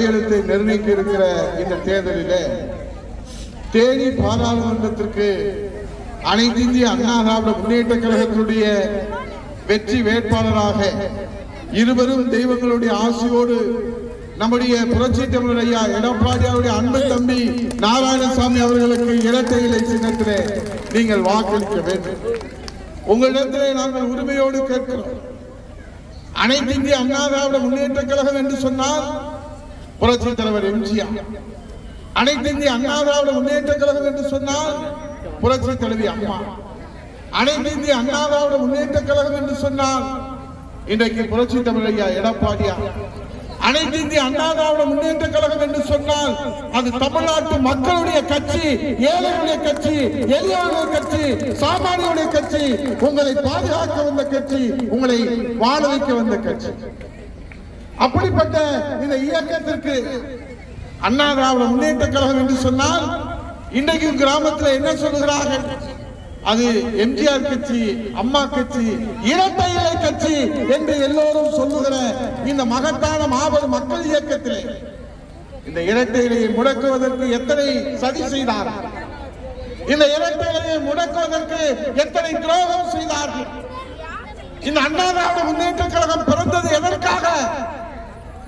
எழுத்தை நிர்ணயிக்க இருக்கிற இந்த தேர்தலிலே தேனி பாராளுமன்றத்திற்கு அனைத்து இந்திய அண்ணா திராவிட முன்னேற்ற கழகத்தினுடைய வெற்றி வேட்பாளராக இருவரும் தெய்வங்களுடைய ஆசையோடு நம்முடைய புரட்சி தமிழர் ஐயா எடப்பாடியாருடைய அன்பு தம்பி நாராயணசாமி அவர்களுக்கு இரட்டை இலை சின்னத்திலே நீங்கள் வாக்களிக்க வேண்டும். உங்களிடத்திலே நாங்கள் உரிமையோடு கேட்கிறோம். அனைத்து இந்திய அண்ணா திராவிட முன்னேற்ற கழகம் என்று சொன்னால் புரட்சி தலைவர் எம்ஜிஆர். அனைத்து இந்திய அண்ணா திராவிட முன்னேற்ற கழகம் என்று சொன்னால் புரட்சி தலைவி அம்மா. அனைத்து இந்திய அண்ணா திராவிட முன்னேற்ற கழகம் என்று சொன்னால் இன்றைக்கு புரட்சி தமிழர் ஐயா எடப்பாடியார். அனைத்து இந்திய அண்ணா திராவிட முன்னேற்ற கழகம் என்று சொன்னால் அது தமிழ்நாட்டு மக்களுடைய கட்சி, ஏழைகளுடைய கட்சி, எளியவர்களுடைய கட்சி, சாமானியுடைய கட்சி, உங்களை பாதுகாக்க வந்த கட்சி, உங்களை வாழ வைக்க வந்த கட்சி. அப்படிப்பட்ட இந்த இயக்கத்திற்கு அண்ணா திராவிட முன்னேற்ற கழகம் என்று சொன்னால் இன்றைக்கு கிராமத்தில் என்ன சொல்லுகிறார்கள்? அது எம்ஜிஆர் கட்சி, அம்மா கட்சி, இரட்டை இலை கட்சி என்று எல்லோரும் சொல்லுகிற இந்த மகத்தான மாபெரும் மக்கள் இயக்கத்திலே இந்த இரட்டை இலையை முடக்குவதற்கு எத்தனை சதி செய்தார்கள், இந்த இரட்டை இலையை முடக்குவதற்கு எத்தனை துரோகம் செய்தார்கள். இந்த அண்ணா திராவிட முன்னேற்ற கழகம் பிறந்தது எதற்காக?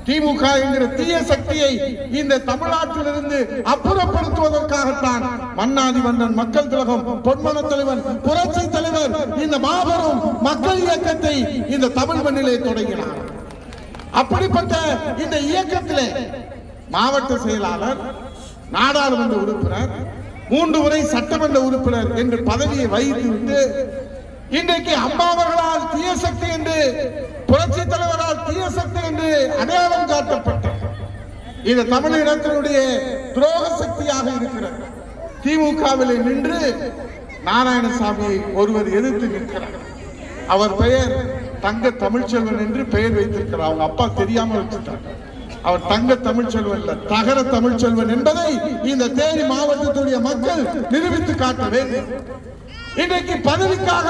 திமுக என்கிற தீய சக்தியை இந்த தமிழ்நாட்டிலிருந்து அப்புறப்படுத்துவதற்காகத்தான் மன்னாதி மன்னன் மக்கள் திலகம், பொன்மன தலைவன், புரட்சி தலைவர் இந்த மாபெரும் மக்கள் இயக்கத்தை இந்த தமிழ் மண்ணிலே தொடங்கினார். அப்படிப்பட்ட இந்த இயக்கத்திலே மாவட்ட செயலாளர், நாடாளுமன்ற உறுப்பினர், 3 முறை சட்டமன்ற உறுப்பினர் என்று பதவியை வைத்துவிட்டு இன்றைக்கு அம்மா அவர்களால் தீய சக்தி என்று, புரட்சி தலைவரால் தீய சக்தி என்று அடையாளம் காட்டப்பட்ட இந்த தமிழினத்தினுடைய துரோக சக்தியாக இருக்கிறது. திமுகவில் நின்று நாராயணசாமியை ஒருவர் எதிர்த்து நிற்கிறார். அவர் பெயர் தங்க தமிழ்ச்செல்வன் என்று பெயர் வைத்திருக்கிறார். அவங்க அப்பா தெரியாம வச்சுட்டார். அவர் தங்க தமிழ்ச்செல்வன் இல்ல, தகர தமிழ்ச்செல்வன் என்பதை இந்த தேனி மாவட்டத்துடைய மக்கள் நிரூபித்து காட்ட வேண்டும். இன்றைக்கு பதவிக்காக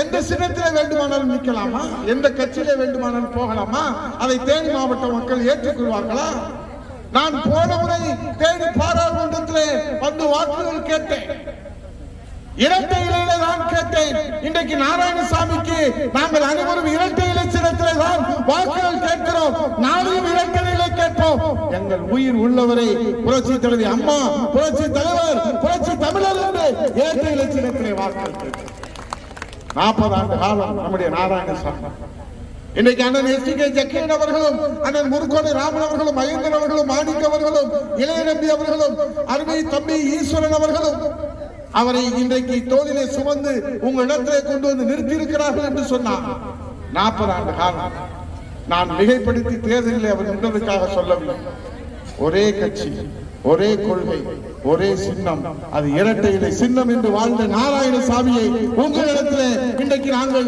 எந்த சின்னத்திலே வேண்டுமானாலும் நிற்கலாமா? எந்த கட்சியிலே வேண்டுமானாலும் போகலாமா? அதை தேனி மாவட்ட மக்கள் ஏற்றுக்கொள்வார்களா? நான் போன முறை தேனி பாராளுமன்றத்திலே வந்து வாக்குகள் கேட்டேன். இரட்டை இலையில தான் கேட்டேன். இன்றைக்கு நாராயணசாமிக்கு நாங்கள் அனைவரும் இரட்டை இலை சின்னத்திலே தான் வாக்குகள் கேட்கிறோம். நாளையும் இரட்டை இலை கேட்போம். எங்கள் உயிர் உள்ளவரை புரட்சி தலைவி அம்மா, புரட்சி தலைவர், புரட்சி தமிழர் என்று இரட்டை இலை சின்னத்திலே வாக்குகள் கேட்கிறோம். 40 ஆண்டு காலம் நம்முடைய நாராயணசாமி. இன்றைக்கு அண்ணன் எஸ்.டி.கே. ஜக்கீரன் அவர்களும், அண்ணன் முருகோணி ராமன் அவர்களும், மகேந்திரன் அவர்களும், மாணிக்க அவர்களும், இளையநம்பி அவர்களும், அருமை தம்பி ஈஸ்வரன் அவர்களும் அவரை இன்றைக்கு தோளிலே சுமந்து உங்களிடத்திலே கொண்டு வந்து நிறுத்தி இருக்கிறார்கள் என்று சொன்னார். 40 ஆண்டு காலம் நான் மிகைப்படுத்தி தேர்தலில் அவர் நின்றதுக்காக சொல்லவில்லை. ஒரே கட்சி, ஒரே கொள்கை, ஒரே சின்னம், அது இரட்டை இலை சின்னம் என்று வாழ்ந்த நாராயணசாமியை உங்களிடத்திலே இன்றைக்கு நாங்கள்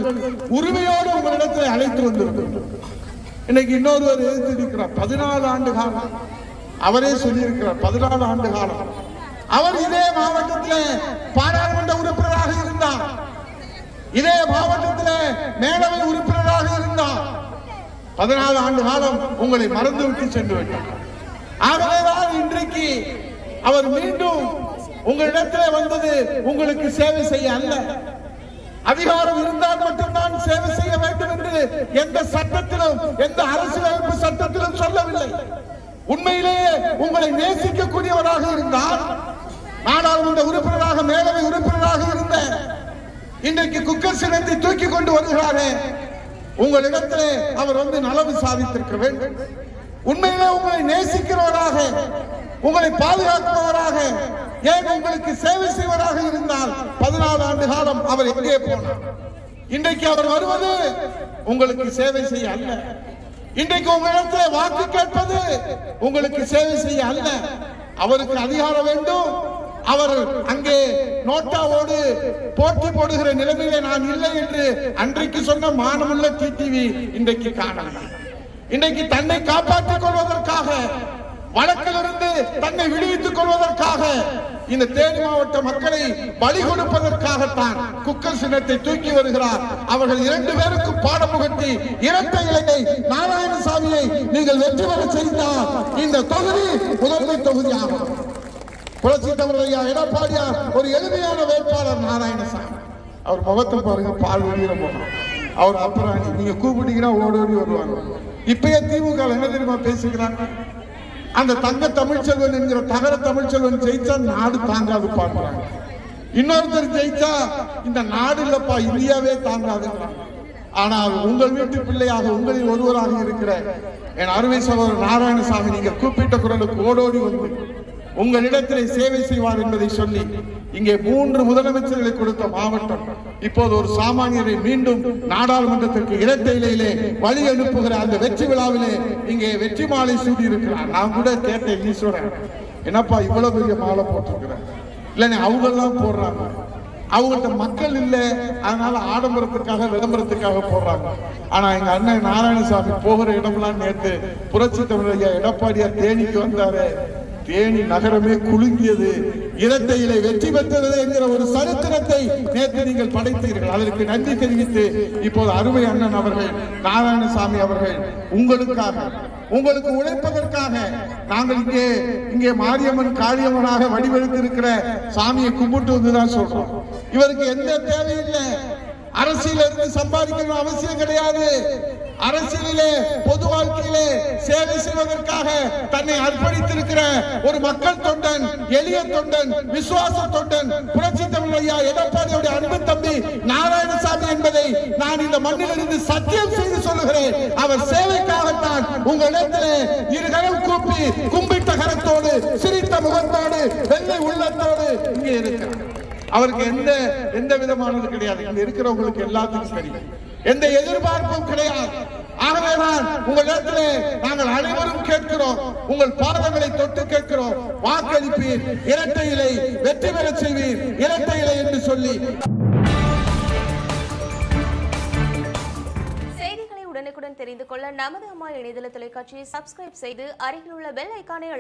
உரிமையோடு உங்களிடத்திலே அழைத்து வந்திருக்கிறோம். இன்னைக்கு இன்னொருவர் எதிர்த்து இருக்கிறார். 14 ஆண்டு காலம் அவரே சொல்லியிருக்கிறார். 14 ஆண்டு காலம் அவர் இதே மாவட்டத்திலே பாராளுமன்ற உறுப்பினராக இருந்தார். இதே மாவட்டத்திலே மேலவை உறுப்பினராக இருந்தார். 14 ஆண்டு காலம் உங்களை மறந்துவிட்டு சென்று விட்டார். ஆகவேதான் இன்றைக்கு அவர் மீண்டும் உங்களிடத்திலே வந்தது உங்களுக்கு சேவை செய்ய அல்ல. அதிகாரம் இருந்தால் மட்டும்தான் சேவை செய்ய வேண்டும் என்று எந்த சட்டத்திலும், எந்த அரசியலமைப்பு சட்டத்திலும் சொல்லவில்லை. உண்மையிலேயே உங்களை நேசிக்கக்கூடியவராக இருந்தால், நாடாளுமன்ற உறுப்பினராக, மேலவை உறுப்பினராக இருந்த இன்றைக்கு குக்கர் சின்னத்தை தூக்கி கொண்டு வருகிறாரே, உங்களிடத்திலே அவர் வந்து நலவு சாதித்திருக்க வேண்டும். உண்மையிலே உங்களை நேசிக்கிறவராக, உங்களை பாதுகாப்பவராக, ஏன் உங்களுக்கு சேவை செய்வதாக இருந்தால் 14 ஆண்டு காலம் அவர் எங்கே போனார்? இன்றைக்கு அவர் வருவது உங்களுக்கு சேவை செய்ய அல்ல. இன்றைக்கு உங்களிடத்தில் வாக்கு கேட்பது உங்களுக்கு சேவை செய்ய அல்ல. அவருக்கு அதிகாரம் வேண்டும். அவர் அங்கே நோட்டாவோடு போட்டி போடுகிற நிலைமையிலே நான் இல்லை என்று அன்றைக்கு சொன்ன மானமுள்ள டிடிவி இன்றைக்கு காணலாம். இன்றைக்கு தன்னை காப்பாற்றிக் கொள்வதற்காக, வழக்கிலிருந்து தன்னை விடுவித்துக் கொள்வதற்காக இந்த தேனி மாவட்ட மக்களை பலி கொடுப்பதற்காகத்தான் குக்கர் சின்னத்தை தூக்கி வருகிறார். அவர்கள் 2 பேருக்கும் பாடம் புகட்டி இரட்டை இலையை நாராயணசாமியை நீங்கள் வெற்றி பெற செய்தால் இந்த தொகுதி முதன்மை தொகுதியாகும். புரட்சி தமிழர் ஐயா எடப்பாடியார் ஒரு எளிமையான வேட்பாளர் நாராயணசாமி. அவர் முகத்தை பாருங்க, பால் வெளியில போனார். அவர் அப்புறம் நீங்க கூப்பிட்டீங்கன்னா ஓடோடி வருவாங்க. இப்பயே திமுக என்ன தெரியுமா பேசுகிறாங்க, அந்த தங்க தமிழ்ச்செல்வன் என்கிற தகர தமிழ்ச்செல்வன் ஜெயிச்சா நாடு தாங்காது பாக்குறாங்க. இன்னொருத்தர் ஜெயிச்சா இந்த நாடு இல்லப்பா இந்தியாவே தாங்காதுங்கிறாங்க. ஆனால் உங்கள் வீட்டு பிள்ளையாக உங்களில் ஒருவராக இருக்கிற என் அருமை சகோதரர் நாராயணசாமி நீங்கள் கூப்பிட்ட குரலுக்கு ஓடோடி வந்து உங்களிடத்திலே சேவை செய்வார் என்பதை சொல்லி இங்கே 3 முதலமைச்சர்களை கொடுத்த மாவட்டம் இப்போது ஒரு சாமானியரை மீண்டும் நாடாளுமன்றத்திற்கு இரட்டை இலையிலே வழி அனுப்புகிற அந்த வெற்றி விழாவிலே இங்கே வெற்றி மாலை சூடி இருக்கிறார். நான் கூட கேட்டேன், ஈஸ்வரன் என்னப்பா இவ்வளவு பெரிய மாலை போட்டிருக்கிறேன். இல்லைன்னா அவங்க எல்லாம் போடுறாங்க, அவங்கள்ட்ட மக்கள் இல்லை, அதனால ஆடம்பரத்துக்காக விளம்பரத்துக்காக போடுறாங்க. ஆனா எங்க அண்ணன் நாராயணசாமி போகிற இடம்லாம் நேற்று புரட்சி தமிழர் ஐயா எடப்பாடியார் தேனிக்கு வந்தாரு, தேனி நகரமே குலுங்கியது. இரட்டை இலை வெற்றி பெற்றது என்கிற ஒரு சரித்திரத்தை நேற்று நீங்கள் படைத்தீர்கள். அதற்கு நன்றி தெரிவித்து இப்போது அருமை அண்ணன் அவர்கள் நாராயணசாமி அவர்கள் உங்களுக்காக உங்களுக்கு உழைப்பதற்காக நாங்கள் இங்கே மாரியம்மன் காளியம்மனாக வடிவெடுத்திருக்கிற சாமியை கும்பிட்டு வந்துதான் சொல்றோம். இவருக்கு எந்த தேவையில்லை, அரசியல இருந்து சம்பாதிக்கணும் அவசியம் கிடையாது. அரசியலிலே பொது வாழ்க்கையிலே சேவை செய்வதற்காக தன்னை அர்ப்பணித்திருக்கிற ஒரு மக்கள் தொண்டன், எளிய தொண்டன், விசுவாச தொண்டன் புரட்சி தமிழர் ஐயா எடப்பாடியுடைய அன்பு தம்பி நாராயணசாமி என்பதை நான் இந்த மண்ணிலிருந்து சத்தியம் செய்து சொல்லுகிறேன். அவர் சேவைக்காகத்தான் உங்களிடத்திலே இருகரம் கூப்பி கும்பிட்ட கரத்தோடு சிரித்த முகத்தோடு வெள்ளை உள்ளத்தோடு இங்கே இருக்கிறார். அவருக்கு எந்த விதமானது கிடையாது. இங்க இருக்கிறவங்களுக்கு எல்லாத்துக்கும் தெரியும், எந்த எதிர்பார்ப்பும் கிடையாது. ஆகவேதான் உங்களிடத்திலே நாங்கள் அனைவரும் கேட்கிறோம், உங்கள் பாதங்களை தொட்டு கேட்கிறோம், வாக்களிப்பீர், இரட்டை இலை வெற்றி பெற செய்வீர், இரட்டை இலை என்று சொல்லி. செய்திகளை உடனுக்குடன் தெரிந்து கொள்ள நமது அம்மா இணையதள தொலைக்காட்சியை சப்ஸ்கிரைப் செய்து அருகில் உள்ள பெல் ஐகானை